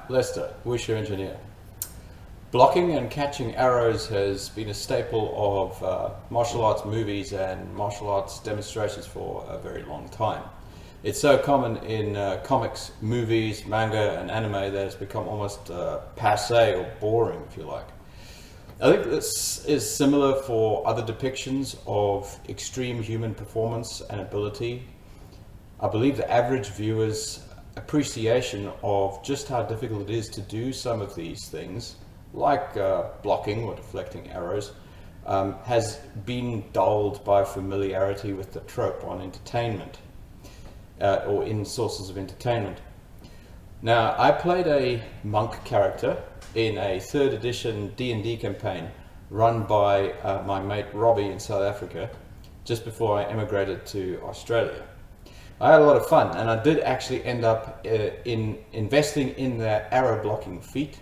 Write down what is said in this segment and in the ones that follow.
Lester, Wushu engineer. Blocking and catching arrows has been a staple of martial arts movies and martial arts demonstrations for a very long time. It's so common in comics, movies, manga and anime that it's become almost passé or boring, if you like. I think this is similar for other depictions of extreme human performance and ability. I believe the average viewer's appreciation of just how difficult it is to do some of these things, like blocking or deflecting arrows, has been dulled by familiarity with the trope on entertainment, or in sources of entertainment. Now, I played a monk character in a 3rd edition D&D campaign run by my mate Robbie in South Africa, just before I emigrated to Australia. I had a lot of fun, and I did actually end up investing in the arrow blocking feat,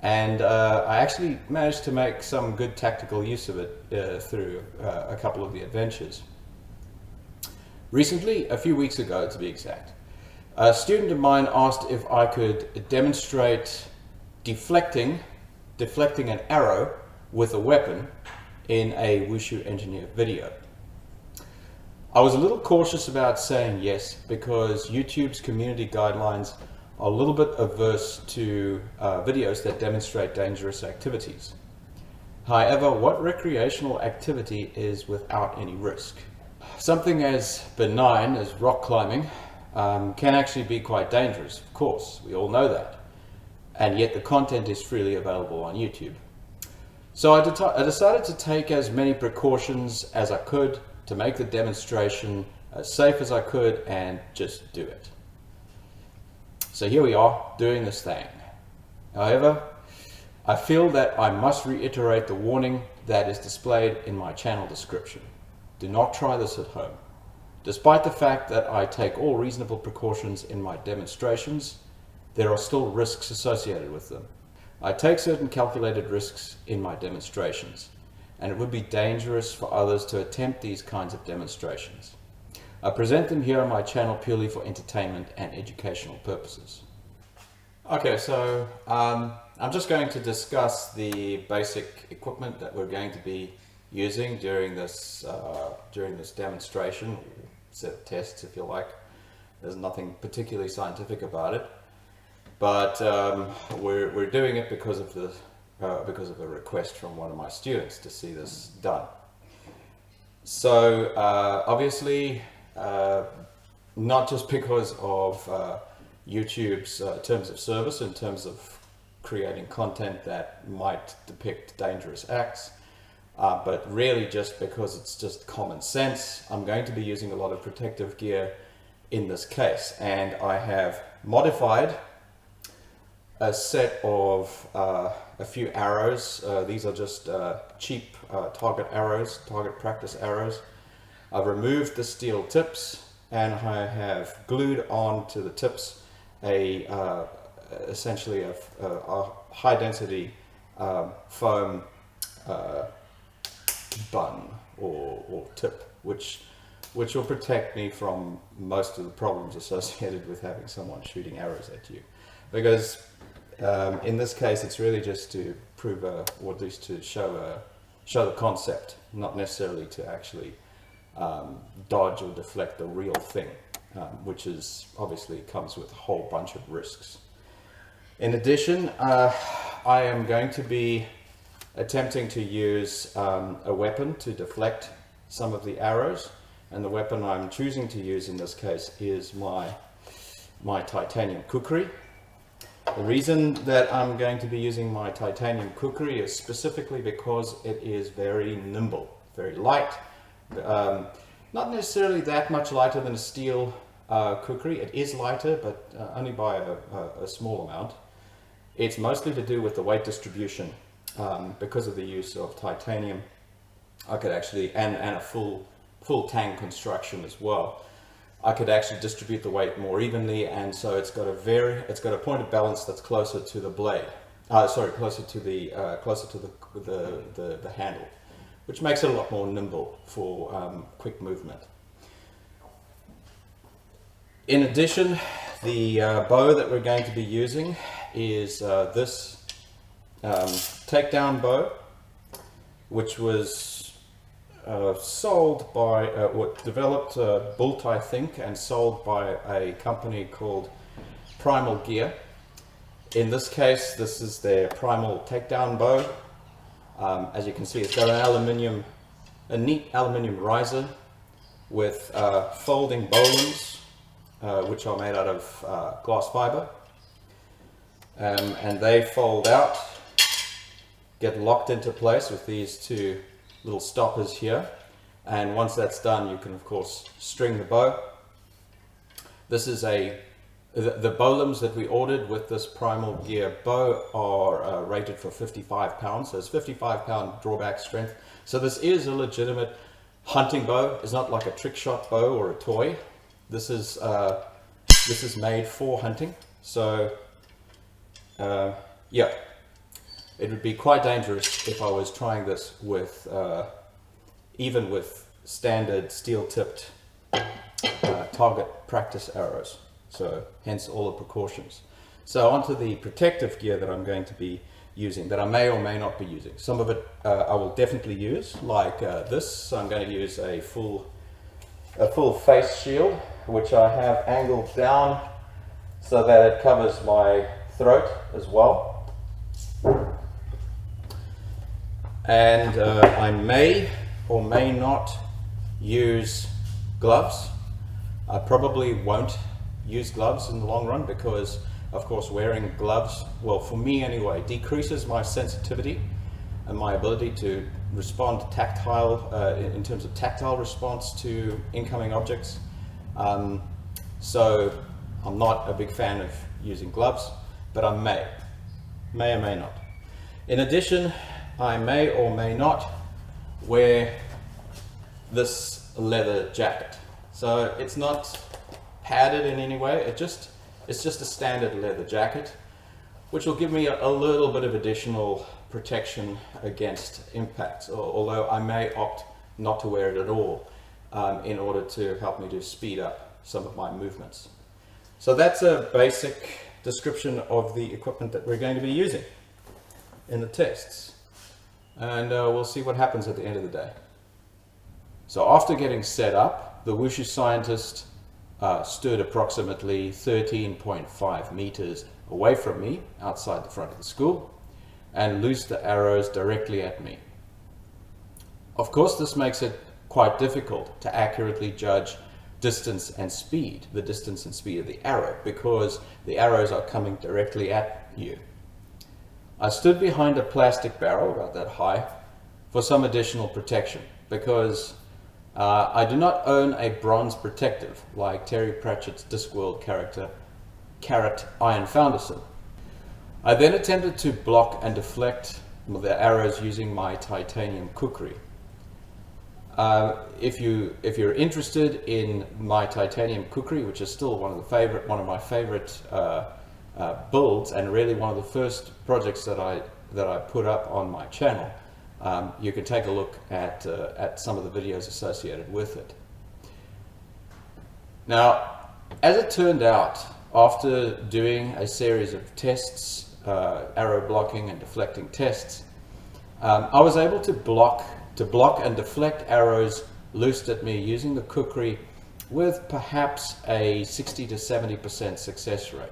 and I actually managed to make some good tactical use of it through a couple of the adventures. Recently, a few weeks ago to be exact, a student of mine asked if I could demonstrate deflecting an arrow with a weapon in a Wushu engineer video. I was a little cautious about saying yes because YouTube's community guidelines are a little bit averse to videos that demonstrate dangerous activities. However, what recreational activity is without any risk? Something as benign as rock climbing can actually be quite dangerous, of course, we all know that. And yet the content is freely available on YouTube. So I decided to take as many precautions as I could to make the demonstration as safe as I could and just do it. So here we are doing this thing. However, I feel that I must reiterate the warning that is displayed in my channel description. Do not try this at home. Despite the fact that I take all reasonable precautions in my demonstrations, there are still risks associated with them. I take certain calculated risks in my demonstrations, and it would be dangerous for others to attempt these kinds of demonstrations. I present them here on my channel purely for entertainment and educational purposes. Okay, so I'm just going to discuss the basic equipment that we're going to be using during this demonstration, set of tests if you like. There's nothing particularly scientific about it, but we're doing it because of a request from one of my students to see this done. So obviously, not just because of YouTube's terms of service in terms of creating content that might depict dangerous acts, but really just because it's just common sense. I'm going to be using a lot of protective gear in this case, and I have modified a set of a few arrows. These are just cheap target arrows, target practice arrows. I've removed the steel tips, and I have glued on to the tips essentially a high density foam bun or tip, which will protect me from most of the problems associated with having someone shooting arrows at you. Because in this case, it's really just to prove, or at least to show the concept, not necessarily to actually dodge or deflect the real thing, which is obviously comes with a whole bunch of risks. In addition, I am going to be attempting to use a weapon to deflect some of the arrows, and the weapon I'm choosing to use in this case is my Titanium Kukri. The reason that I'm going to be using my Titanium Kukri is specifically because it is very nimble, very light, not necessarily that much lighter than a steel Kukri. It is lighter, but only by a small amount. It's mostly to do with the weight distribution. Because of the use of titanium, I could actually, and a full tang construction as well, I could actually distribute the weight more evenly, and so it's got a point of balance that's closer to the blade, closer to the handle, which makes it a lot more nimble for quick movement. In addition, the bow that we're going to be using is this takedown bow, which was sold by, developed, built I think, and sold by a company called Primal Gear. In this case, this is their Primal takedown bow. As you can see, it's got a neat aluminium riser with folding bowlines, which are made out of glass fiber, and they fold out, get locked into place with these two little stoppers here, and once that's done, you can of course string the bow. This is the bow limbs that we ordered with this Primal Gear bow are rated for 55 pounds, so it's 55-pound drawback strength. So this is a legitimate hunting bow. It's not like a trick shot bow or a toy. This is made for hunting. So yeah, it would be quite dangerous if I was trying this with even with standard steel-tipped target practice arrows. So hence all the precautions. So onto the protective gear that I'm going to be using, that I may or may not be using. Some of it I will definitely use, like this. So I'm going to use a full face shield, which I have angled down so that it covers my throat as well. And I may or may not use gloves. I probably won't use gloves in the long run because, of course, wearing gloves, well, for me anyway, decreases my sensitivity and my ability to respond tactile, in terms of tactile response to incoming objects. So I'm not a big fan of using gloves, but I may or may not. In addition, I may or may not wear this leather jacket. So it's not padded in any way, it's just a standard leather jacket, which will give me a little bit of additional protection against impacts, although I may opt not to wear it at all in order to help me to speed up some of my movements. So that's a basic description of the equipment that we're going to be using in the tests, and we'll see what happens at the end of the day. So after getting set up, the Wushu scientist stood approximately 13.5 meters away from me outside the front of the school and loosed the arrows directly at me. Of course, this makes it quite difficult to accurately judge distance and speed, the distance and speed of the arrow, because the arrows are coming directly at you. I stood behind a plastic barrel about that high for some additional protection because I do not own a bronze protective like Terry Pratchett's Discworld character Carrot Iron Founderson. I then attempted to block and deflect the arrows using my Titanium Kukri. If you're interested in my Titanium Kukri, which is still one of my favorite builds, and really one of the first projects that I put up on my channel, you can take a look at some of the videos associated with it. Now, as it turned out, after doing a series of tests, arrow blocking and deflecting tests, I was able to block and deflect arrows loosed at me using the Kukri with perhaps a 60 to 70% success rate.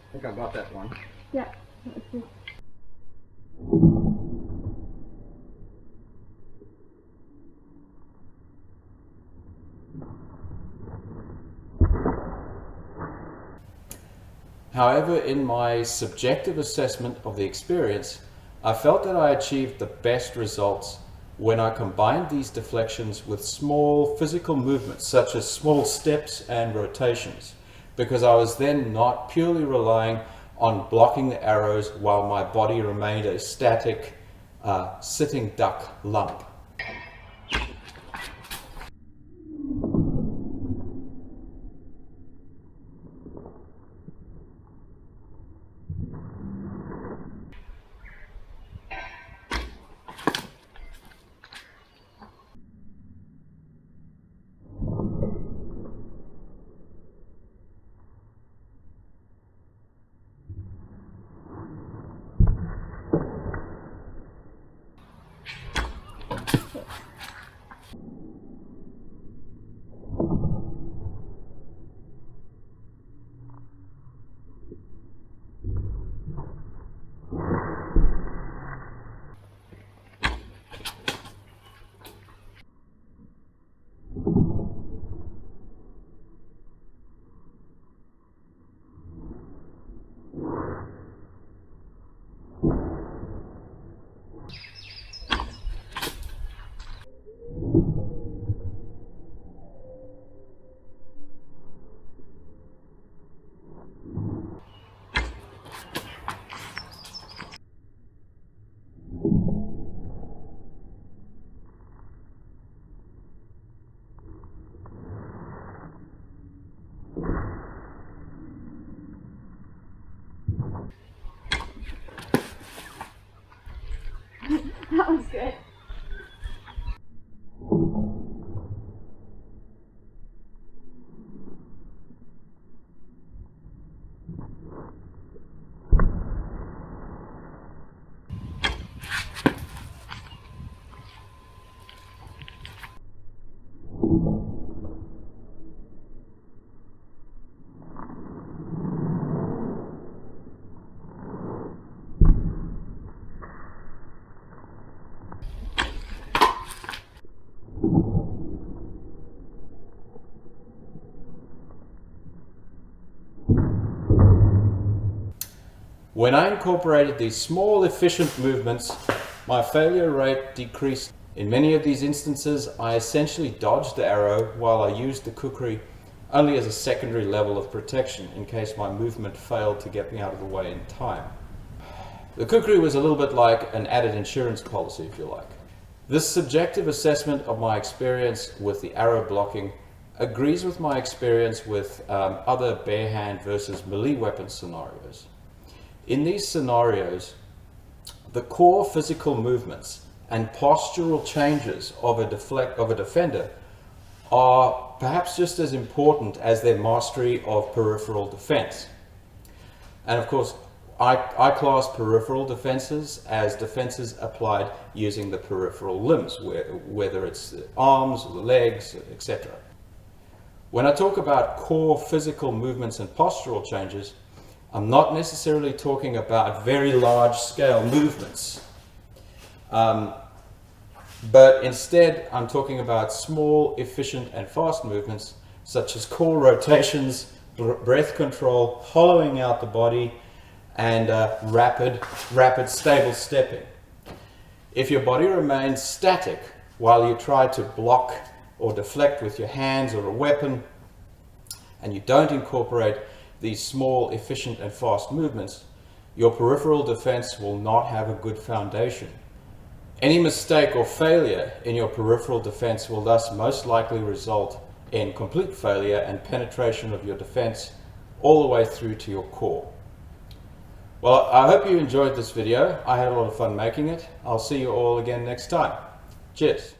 I think I got that one. Yeah. Let's see. However, in my subjective assessment of the experience, I felt that I achieved the best results when I combined these deflections with small physical movements such as small steps and rotations, because I was then not purely relying on blocking the arrows while my body remained a static sitting duck lump. That was good. When I incorporated these small efficient movements, my failure rate decreased. In many of these instances, I essentially dodged the arrow while I used the kukri only as a secondary level of protection in case my movement failed to get me out of the way in time. The kukri was a little bit like an added insurance policy, if you like. This subjective assessment of my experience with the arrow blocking agrees with my experience with other bare hand versus melee weapon scenarios. In these scenarios, the core physical movements and postural changes of a defender are perhaps just as important as their mastery of peripheral defense. And of course, I class peripheral defenses as defenses applied using the peripheral limbs, whether it's the arms, or the legs, etc. When I talk about core physical movements and postural changes, I'm not necessarily talking about very large scale movements, but instead I'm talking about small, efficient and fast movements such as core rotations, breath control, hollowing out the body, and rapid stable stepping. If your body remains static while you try to block or deflect with your hands or a weapon, and you don't incorporate these small, efficient and fast movements, your peripheral defense will not have a good foundation. Any mistake or failure in your peripheral defense will thus most likely result in complete failure and penetration of your defense all the way through to your core. Well, I hope you enjoyed this video. I had a lot of fun making it. I'll see you all again next time. Cheers.